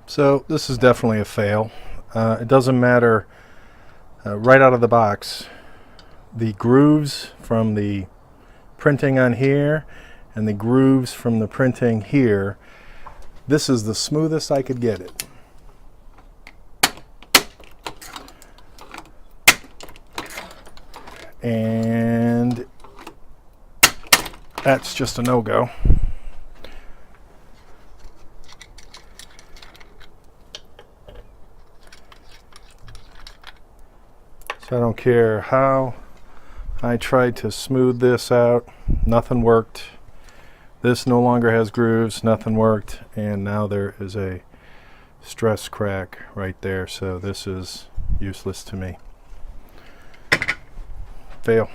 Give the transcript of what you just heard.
So this is definitely a fail. It doesn't matter right out of the box. The grooves from the printing on here and the grooves from the printing here, this is the smoothest I could get it. And that's just a no-go. So I don't care how I tried to smooth this out, nothing worked. This no longer has grooves, nothing worked, and now there is a stress crack right there, so this is useless to me. Fail.